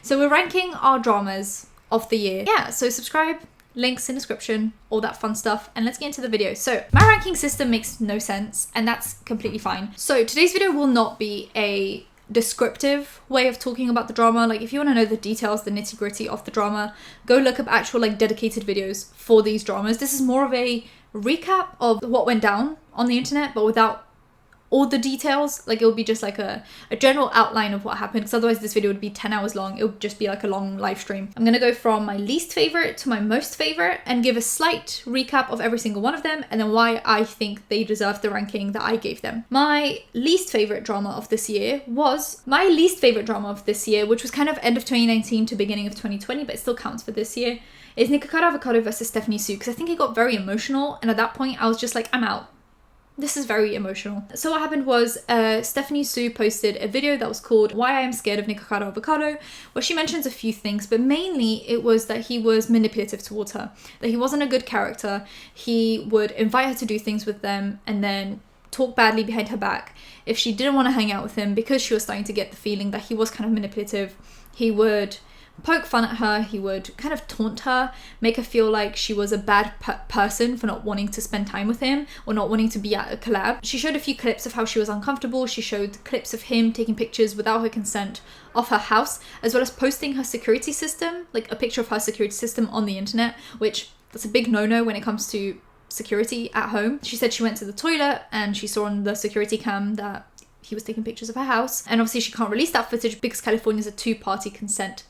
So we're ranking our dramas of the year. Yeah, so subscribe, links in description, all that fun stuff, and let's get into the video. So my ranking system makes no sense, and that's completely fine. So today's video will not be a descriptive way of talking about the drama. Like, if you want to know the details, the nitty-gritty of the drama, go look up actual like dedicated videos for these dramas. This is more of a recap of what went down on the internet, but without all the details. Like, it would be just like a general outline of what happened, because otherwise this video would be 10 hours long. It would just be like a long live stream. I'm gonna go from my least favorite to my most favorite and give a slight recap of every single one of them, and then why I think they deserve the ranking that I gave them. My least favorite drama of this year, which was kind of end of 2019 to beginning of 2020, but it still counts for this year, is Nikocado versus Stephanie Soo, because I think it got very emotional, and at that point I was just like, I'm out. This is very emotional. So what happened was Stephanie Soo posted a video that was called Why I Am Scared of Nikocado, where she mentions a few things, but mainly it was that he was manipulative towards her, that he wasn't a good character. He would invite her to do things with them and then talk badly behind her back. If she didn't want to hang out with him because she was starting to get the feeling that he was kind of manipulative, he would poke fun at her, he would kind of taunt her, make her feel like she was a bad person for not wanting to spend time with him or not wanting to be at a collab. She showed a few clips of how she was uncomfortable. She showed clips of him taking pictures without her consent of her house, as well as posting her security system, like a picture of her security system on the internet, which that's a big no-no when it comes to security at home. She said she went to the toilet and she saw on the security cam that he was taking pictures of her house, and obviously she can't release that footage because California is a two-party consent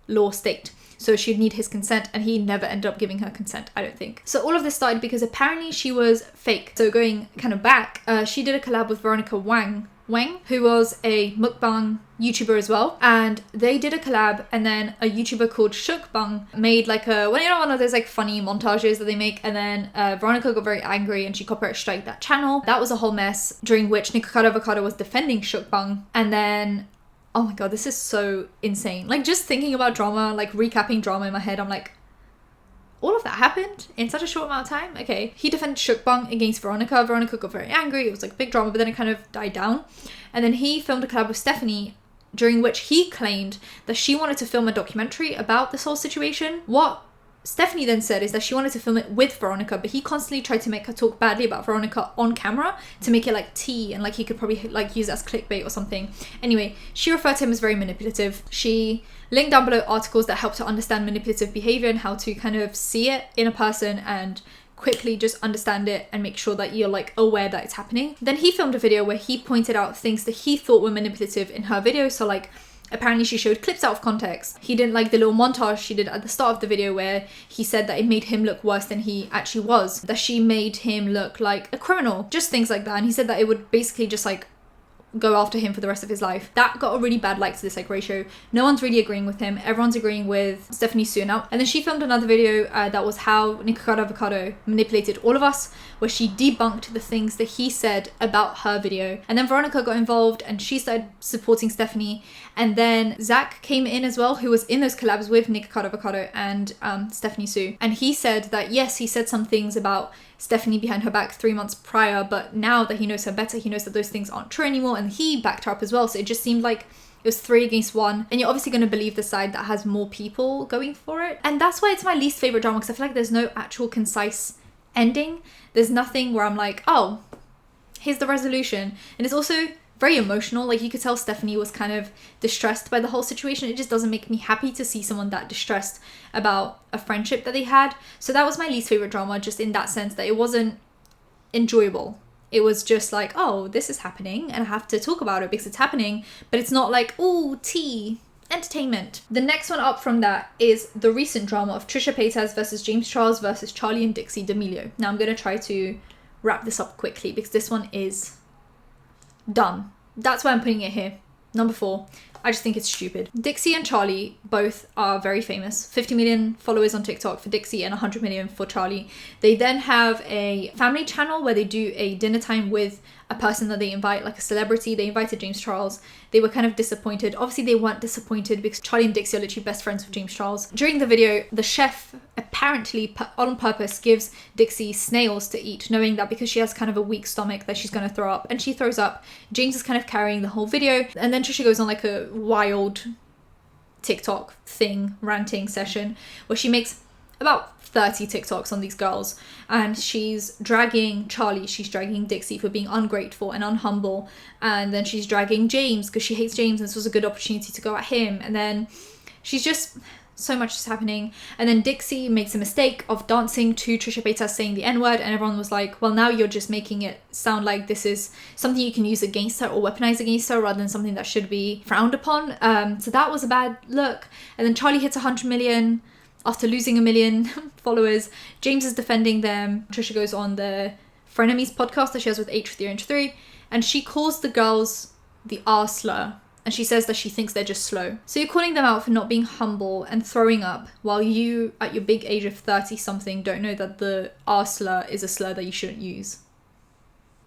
law state, so she'd need his consent, and he never ended up giving her consent, I don't think. So all of this started because apparently she was fake. So going kind of back, she did a collab with Veronica Wang, who was a mukbang YouTuber as well, and they did a collab, and then a YouTuber called Shukbang made like one of those like funny montages that they make, and then Veronica got very angry and she copyright striked that channel. That was a whole mess, during which Nikocado was defending Shukbang, and then oh my god, this is so insane. Like, just thinking about drama, like recapping drama in my head, I'm like, all of that happened in such a short amount of time? Okay. He defended Shukbang against Veronica. Veronica got very angry. It was like big drama, but then it kind of died down. And then he filmed a collab with Stephanie, during which he claimed that she wanted to film a documentary about this whole situation. What Stephanie then said is that she wanted to film it with Veronica, but he constantly tried to make her talk badly about Veronica on camera to make it like tea, and like he could probably like use it as clickbait or something. Anyway, she referred to him as very manipulative. She linked down below articles that helped her understand manipulative behavior and how to kind of see it in a person and quickly just understand it and make sure that you're like aware that it's happening. Then he filmed a video where he pointed out things that he thought were manipulative in her video. So like, apparently she showed clips out of context. He didn't like the little montage she did at the start of the video where he said that it made him look worse than he actually was, that she made him look like a criminal, just things like that. And he said that it would basically just like go after him for the rest of his life. That got a really bad like to dislike ratio. No one's really agreeing with him. Everyone's agreeing with Stephanie Soo now. And then she filmed another video that was how Nikocado manipulated all of us, where she debunked the things that he said about her video. And then Veronica got involved and she started supporting Stephanie. And then Zach came in as well, who was in those collabs with Nikocado and Stephanie Soo. And he said that yes, he said some things about Stephanie behind her back 3 months prior, but now that he knows her better, he knows that those things aren't true anymore, and he backed her up as well. So it just seemed like it was 3 against 1, and you're obviously going to believe the side that has more people going for it. And that's why it's my least favorite drama, because I feel like there's no actual concise ending. There's nothing where I'm like, oh, here's the resolution. And it's also very emotional. Like, you could tell Stephanie was kind of distressed by the whole situation. It just doesn't make me happy to see someone that distressed about a friendship that they had. So that was my least favorite drama, just in that sense that it wasn't enjoyable. It was just like, oh, this is happening and I have to talk about it because it's happening, but it's not like, oh, tea, entertainment. The next one up from that is the recent drama of Trisha Paytas versus James Charles versus Charlie and Dixie D'Amelio. Now I'm going to try to wrap this up quickly because this one is done. That's why I'm putting it here. Number 4. I just think it's stupid. Dixie and Charlie both are very famous. 50 million followers on TikTok for Dixie and 100 million for Charlie. They then have a family channel where they do a dinner time with a person that they invite, like a celebrity. They invited James Charles. They were kind of disappointed. Obviously, they weren't disappointed because Charlie and Dixie are literally best friends with James Charles. During the video, the chef apparently on purpose gives Dixie snails to eat, knowing that because she has kind of a weak stomach that she's going to throw up, and she throws up. James is kind of carrying the whole video, and then Trisha goes on like a wild TikTok thing, ranting session, where she makes about 30 TikToks on these girls, and she's dragging Charlie, she's dragging Dixie for being ungrateful and unhumble, and then she's dragging James because she hates James and this was a good opportunity to go at him, and then she's just, so much is happening. And then Dixie makes a mistake of dancing to Trisha Paytas saying the N-word, and everyone was like, well, now you're just making it sound like this is something you can use against her or weaponize against her rather than something that should be frowned upon. So that was a bad look. And then Charlie hits 100 million after losing 1 million followers. James is defending them. Trisha goes on the Frenemies podcast that she has with H3H3, and she calls the girls the R slur. And she says that she thinks they're just slow. So you're calling them out for not being humble and throwing up, while you, at your big age of 30-something, don't know that the R slur is a slur that you shouldn't use.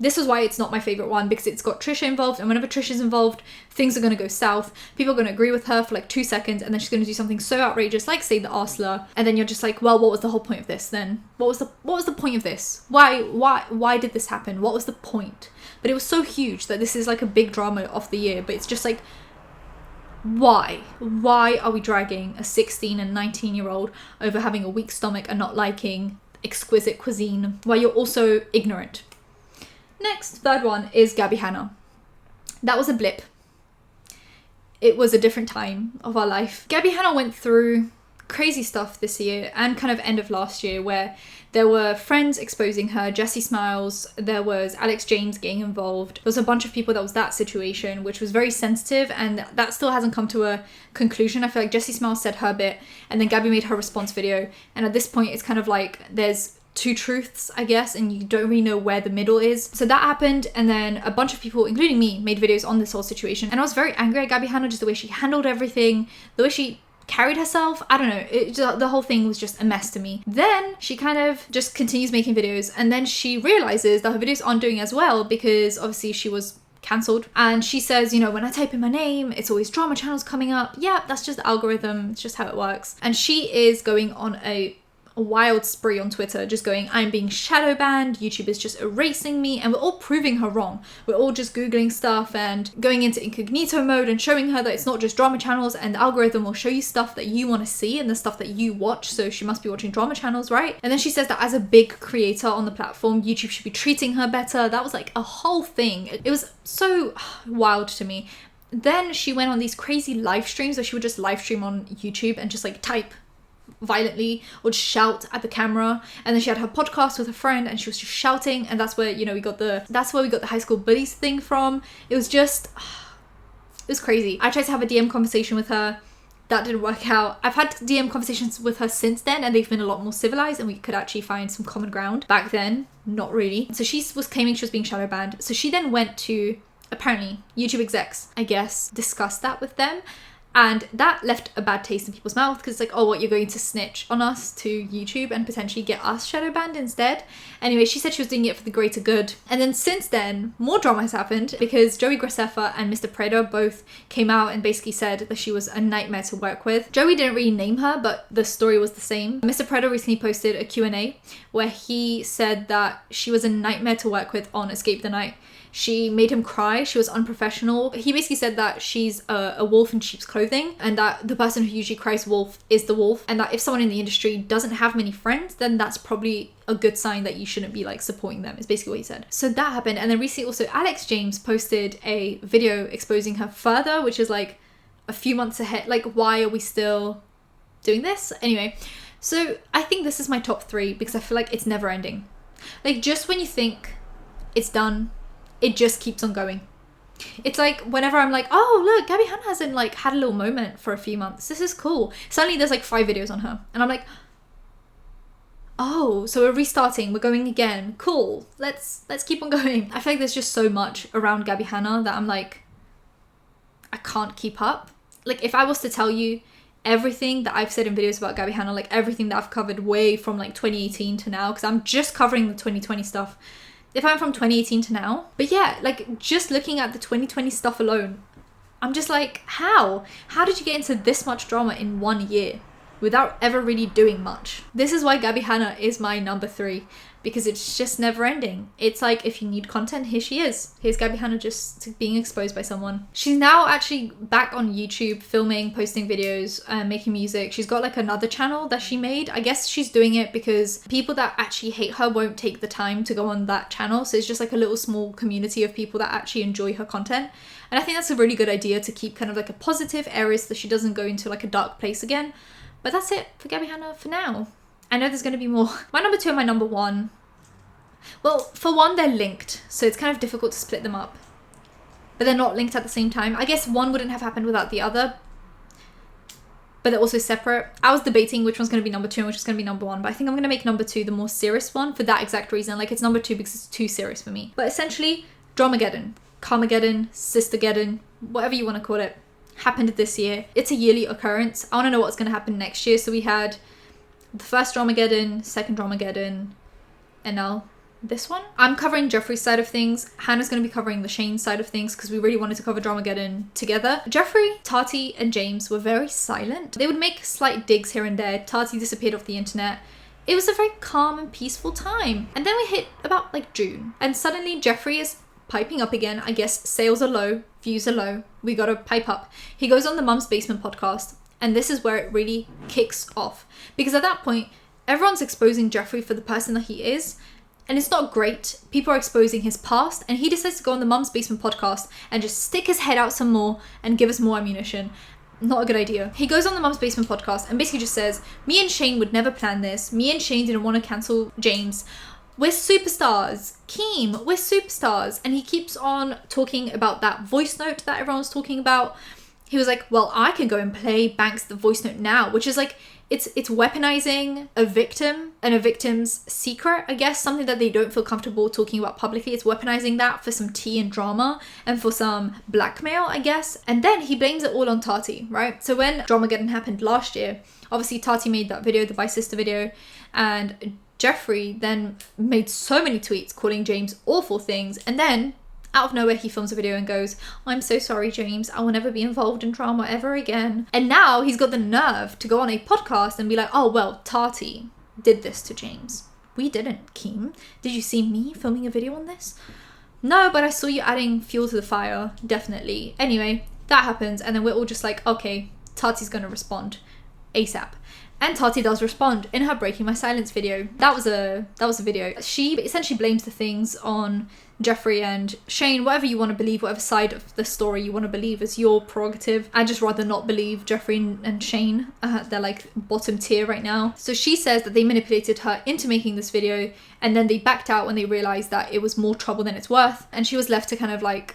This is why it's not my favourite one, because it's got Trisha involved, and whenever Trisha's involved, things are going to go south. People are going to agree with her for like 2 seconds, and then she's going to do something so outrageous, like say the R slur, and then you're just like, well, what was the whole point of this then? What was the point of this? Why did this happen? What was the point? But it was so huge that this is like a big drama of the year, but it's just like, why? Why are we dragging a 16 and 19-year-old over having a weak stomach and not liking exquisite cuisine, while you're also ignorant? Next, third one is Gabby Hanna. That was a blip. It was a different time of our life. Gabby Hanna went through crazy stuff this year and kind of end of last year, where there were friends exposing her, Jessie Smiles, there was Alex James getting involved. There was a bunch of people that was that situation, which was very sensitive, and that still hasn't come to a conclusion. I feel like Jessie Smiles said her bit, and then Gabby made her response video, and at this point it's kind of like there's two truths, I guess, and you don't really know where the middle is. So that happened, and then a bunch of people, including me, made videos on this whole situation, and I was very angry at Gabby Hanna, just the way she handled everything, the way she carried herself. I don't know, the whole thing was just a mess to me. Then she kind of just continues making videos, and then she realizes that her videos aren't doing as well because obviously she was cancelled, and she says, you know, when I type in my name, it's always drama channels coming up. Yeah, that's just the algorithm, it's just how it works. And she is going on a wild spree on Twitter, just going, I'm being shadow banned, YouTube is just erasing me, and we're all proving her wrong. We're all just googling stuff and going into incognito mode and showing her that it's not just drama channels, and the algorithm will show you stuff that you want to see and the stuff that you watch, so she must be watching drama channels, right? And then she says that as a big creator on the platform, YouTube should be treating her better. That was like a whole thing. It was so wild to me. Then she went on these crazy live streams where she would just live stream on YouTube and just like type violently or just shout at the camera, and then she had her podcast with a friend and she was just shouting, and that's where, you know, that's where we got the high school bullies thing from. It was just, it was crazy. I tried to have a DM conversation with her, that didn't work out. I've had DM conversations with her since then, and they've been a lot more civilized, and we could actually find some common ground. Back then, not really. So she was claiming she was being shadow banned, so she then went to, apparently, YouTube execs, I guess, discussed that with them. And that left a bad taste in people's mouth, because it's like, oh, what, you're going to snitch on us to YouTube and potentially get us shadow banned instead? Anyway, she said she was doing it for the greater good. And then since then, more drama has happened, because Joey Graceffa and Mr. Preda both came out and basically said that she was a nightmare to work with. Joey didn't really name her, but the story was the same. Mr. Preda recently posted a Q&A where he said that she was a nightmare to work with on Escape the Night. She made him cry, she was unprofessional. He basically said that she's a wolf in sheep's clothing, and that the person who usually cries wolf is the wolf, and that if someone in the industry doesn't have many friends, then that's probably a good sign that you shouldn't be like supporting them, is basically what he said. So that happened, and then recently also Alex James posted a video exposing her further, which is like a few months ahead. Like, why are we still doing this? Anyway, so I think this is my top 3 because I feel like it's never ending. Like, just when you think it's done, it just keeps on going. It's like whenever I'm like, oh look, Gabby Hanna hasn't like had a little moment for a few months, this is cool, suddenly there's like 5 videos on her, and I'm like, oh, so we're restarting, we're going again, cool, let's keep on going. I feel like there's just so much around Gabby Hanna that I'm like, I can't keep up. Like, if I was to tell you everything that I've said in videos about Gabby Hanna, like everything that I've covered way from like 2018 to now, because I'm just covering the 2020 stuff, if I'm from 2018 to now. But yeah, like just looking at the 2020 stuff alone, I'm just like, how did you get into this much drama in 1 year? without ever really doing much. This is why Gabby Hanna is my number 3, because it's just never ending. It's like, if you need content, here she is. Here's Gabby Hanna just being exposed by someone. She's now actually back on YouTube, filming, posting videos, making music. She's got like another channel that she made. I guess she's doing it because people that actually hate her won't take the time to go on that channel. So it's just like a little small community of people that actually enjoy her content. And I think that's a really good idea to keep kind of like a positive area so that she doesn't go into like a dark place again. But that's it for Gabby Hanna for now. I know there's going to be more. My number 2 and my number 1. Well, for one, they're linked, so it's kind of difficult to split them up. But they're not linked at the same time. I guess one wouldn't have happened without the other, but they're also separate. I was debating which one's going to be number 2 and which is going to be number 1, but I think I'm going to make number 2 the more serious one for that exact reason. Like, it's number 2 because it's too serious for me. But essentially, Dramageddon, Karmageddon, Sistergeddon, whatever you want to call it, happened this year. It's a yearly occurrence. I want to know what's going to happen next year. So we had the first Dramageddon, second Dramageddon, and now this one. I'm covering Jeffree's side of things. Hannah's going to be covering the Shane side of things because we really wanted to cover Dramageddon together. Jeffree, Tati, and James were very silent. They would make slight digs here and there. Tati disappeared off the internet. It was a very calm and peaceful time. And then we hit about like June, and suddenly Jeffree is piping up again. I guess sales are low, views are low. We gotta pipe up. He goes on the Mum's Basement podcast, and this is where it really kicks off. Because at that point, everyone's exposing Jeffree for the person that he is, and it's not great. People are exposing his past, and he decides to go on the Mum's Basement podcast and just stick his head out some more and give us more ammunition. Not a good idea. He goes on the Mum's Basement podcast and basically just says, me and Shane would never plan this. Me and Shane didn't want to cancel James. We're superstars. Keem, we're superstars. And he keeps on talking about that voice note that everyone's talking about. He was like, well, I can go and play Banks the voice note now, which is like, it's weaponizing a victim and a victim's secret, I guess, something that they don't feel comfortable talking about publicly. It's weaponizing that for some tea and drama and for some blackmail, I guess. And then he blames it all on Tati, right? So when Dramageddon happened last year, obviously Tati made that video, the Bye Sister video, and Jeffree then made so many tweets calling James awful things, and then out of nowhere he films a video and goes, I'm so sorry James, I will never be involved in drama ever again. And now he's got the nerve to go on a podcast and be like, oh well, Tati did this to James. We didn't, Keem. Did you see me filming a video on this? No, but I saw you adding fuel to the fire, definitely. Anyway, that happens, and then we're all just like, okay, Tati's gonna respond ASAP. And Tati does respond in her Breaking My Silence video. That was a video. She essentially blames the things on Jeffree and Shane. Whatever you want to believe, whatever side of the story you want to believe is your prerogative. I'd just rather not believe Jeffree and Shane. They're like bottom tier right now. So she says that they manipulated her into making this video, and then they backed out when they realized that it was more trouble than it's worth, and she was left to kind of like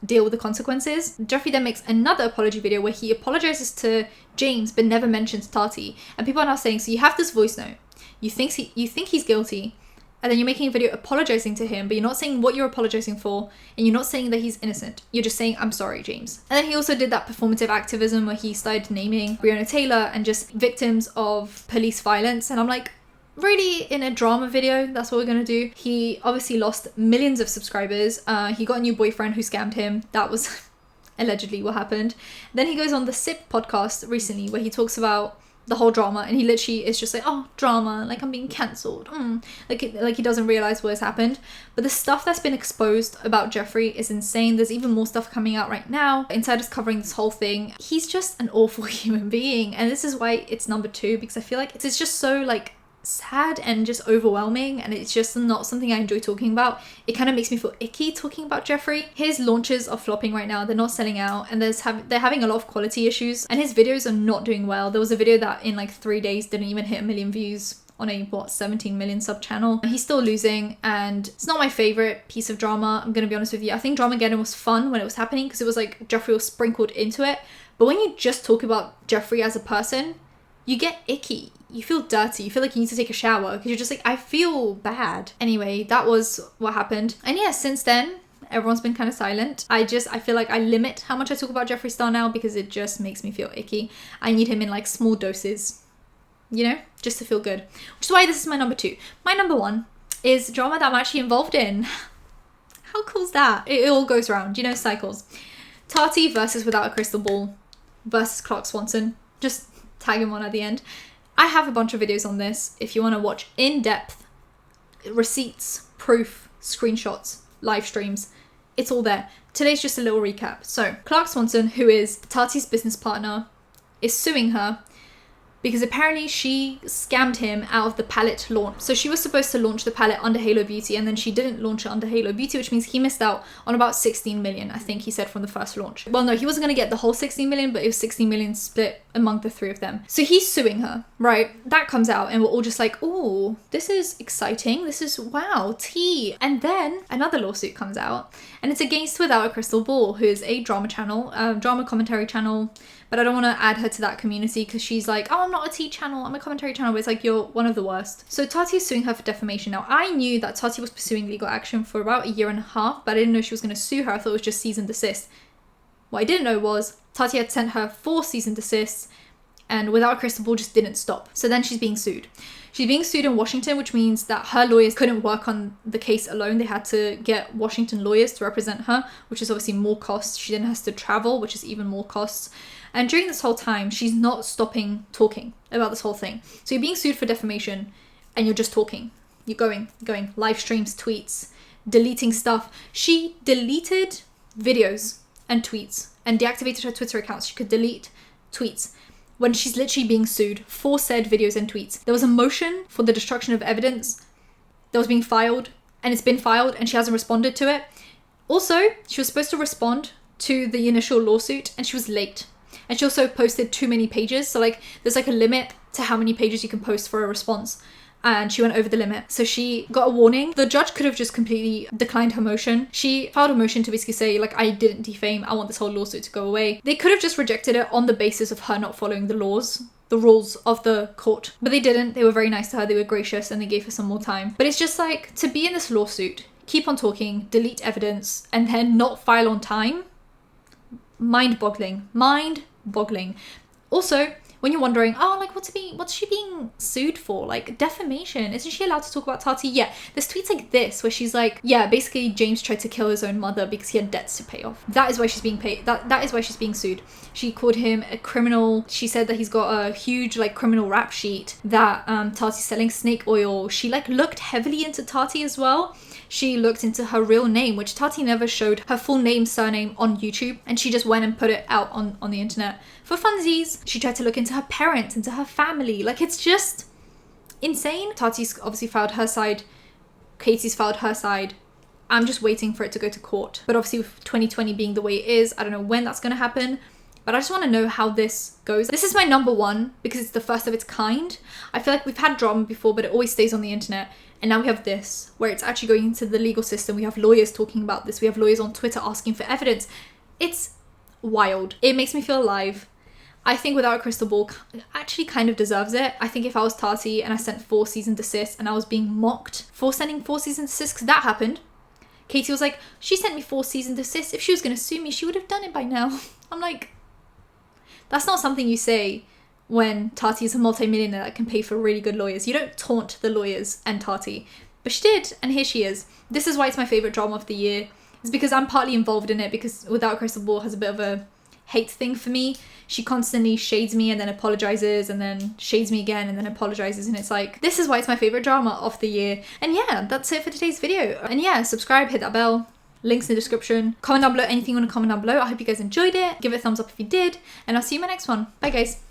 deal with the consequences. Jeffree then makes another apology video where he apologizes to James but never mentions Tati, and people are now saying, so you have this voice note, you think he's guilty, and then you're making a video apologizing to him, but you're not saying what you're apologizing for, and you're not saying that he's innocent. You're just saying, I'm sorry, James. And then he also did that performative activism where he started naming Breonna Taylor and just victims of police violence, and I'm like, really, in a drama video, that's what we're gonna do? He obviously lost millions of subscribers. He got a new boyfriend who scammed him. That was allegedly what happened. Then he goes on the Sip podcast recently where he talks about the whole drama, and he literally is just like, oh, drama, like I'm being cancelled. Like he doesn't realize what has happened. But the stuff that's been exposed about Jeffree is insane. There's even more stuff coming out right now. Insider's covering this whole thing. He's just an awful human being, and this is why it's number 2, because I feel like it's just so like sad and just overwhelming, and it's just not something I enjoy talking about. It kind of makes me feel icky talking about Jeffree. His launches are flopping right now. They're not selling out, and they're having a lot of quality issues, and his videos are not doing well. There was a video that in like 3 days didn't even hit 1 million views on a 17 million sub channel. He's still losing, and it's not my favorite piece of drama, I'm gonna be honest with you. I think Dramageddon was fun when it was happening because it was like Jeffree was sprinkled into it, but when you just talk about Jeffree as a person, you get icky. You feel dirty. You feel like you need to take a shower because you're just like, I feel bad. Anyway, that was what happened. And yeah, since then, everyone's been kind of silent. I feel like I limit how much I talk about Jeffree Star now because it just makes me feel icky. I need him in like small doses, you know, just to feel good. Which is why this is my number 2. My number 1 is drama that I'm actually involved in. How cool is that? It all goes around, you know, cycles. Tati versus Without a Crystal Ball versus Clark Swanson. Just tag him on at the end. I have a bunch of videos on this if you want to watch in-depth receipts, proof, screenshots, live streams. It's all there. Today's just a little recap. So Clark Swanson, who is Tati's business partner, is suing her because apparently she scammed him out of the palette launch. So she was supposed to launch the palette under Halo Beauty, and then she didn't launch it under Halo Beauty, which means he missed out on about 16 million, I think he said, from the first launch. Well, no, he wasn't going to get the whole 16 million, but it was 16 million split among the three of them. So he's suing her, right? That comes out and we're all just like, oh, this is exciting. This is, wow, tea. And then another lawsuit comes out, and it's against Without a Crystal Ball, who is a drama channel, drama commentary channel. But I don't want to add her to that community because she's like, oh, I'm not a tea channel, I'm a commentary channel. But it's like, you're one of the worst. So Tati is suing her for defamation. Now, I knew that Tati was pursuing legal action for about 1.5 years, but I didn't know she was going to sue her. I thought it was just cease and desist. What I didn't know was Tati had sent her 4 cease and desists, and Without a Crystal Ball just didn't stop. So then she's being sued. She's being sued in Washington, which means that her lawyers couldn't work on the case alone. They had to get Washington lawyers to represent her, which is obviously more costs. She then has to travel, which is even more costs. And during this whole time, she's not stopping talking about this whole thing. So you're being sued for defamation and you're just talking. You're going, live streams, tweets, deleting stuff. She deleted videos and tweets and deactivated her Twitter account so she could delete tweets when she's literally being sued for said videos and tweets. There was a motion for the destruction of evidence that was being filed, and it's been filed, and she hasn't responded to it. Also, she was supposed to respond to the initial lawsuit and she was late. And she also posted too many pages. So like there's like a limit to how many pages you can post for a response. And she went over the limit. So she got a warning. The judge could have just completely declined her motion. She filed a motion to basically say, like, I didn't defame. I want this whole lawsuit to go away. They could have just rejected it on the basis of her not following the laws, the rules of the court. But they didn't. They were very nice to her. They were gracious and they gave her some more time. But it's just like, to be in this lawsuit, keep on talking, delete evidence, and then not file on time. Mind-boggling. Mind-boggling. Also, when you're wondering, oh, like, what's she being sued for? Like, defamation. Isn't she allowed to talk about Tati? Yeah, there's tweets like this where she's like, yeah, basically James tried to kill his own mother because he had debts to pay off. That is why she's being paid. That is why she's being sued. She called him a criminal. She said that he's got a huge, like, criminal rap sheet, that Tati's selling snake oil. She, like, looked heavily into Tati as well. She looked into her real name, which Tati never showed her full name, surname on YouTube, and she just went and put it out on the internet for funsies. She tried to look into her parents, into her family. Like, it's just insane. Tati's obviously filed her side. Katie's filed her side. I'm just waiting for it to go to court. But obviously with 2020 being the way it is, I don't know when that's going to happen. But I just want to know how this goes. This is my number one because it's the first of its kind. I feel like we've had drama before, but it always stays on the internet. And now we have this, where it's actually going into the legal system. We have lawyers talking about this. We have lawyers on Twitter asking for evidence. It's wild. It makes me feel alive. I think Without a Crystal Ball actually kind of deserves it. I think if I was Tati and I sent 4 cease and desists and I was being mocked for sending 4 cease and desists, because that happened. Katie was like, she sent me 4 cease and desists. If she was going to sue me, she would have done it by now. I'm like, that's not something you say when Tati is a multi-millionaire that can pay for really good lawyers. You don't taunt the lawyers and Tati. But she did, and here she is. This is why it's my favourite drama of the year. It's because I'm partly involved in it, because Without a Crystal Ball has a bit of a hate thing for me. She constantly shades me and then apologizes and then shades me again and then apologizes, and it's like, this is why it's my favourite drama of the year. And yeah, that's it for today's video. And yeah, subscribe, hit that bell. Links in the description. Comment down below anything you want to comment down below. I hope you guys enjoyed it. Give it a thumbs up if you did. And I'll see you in my next one. Bye guys.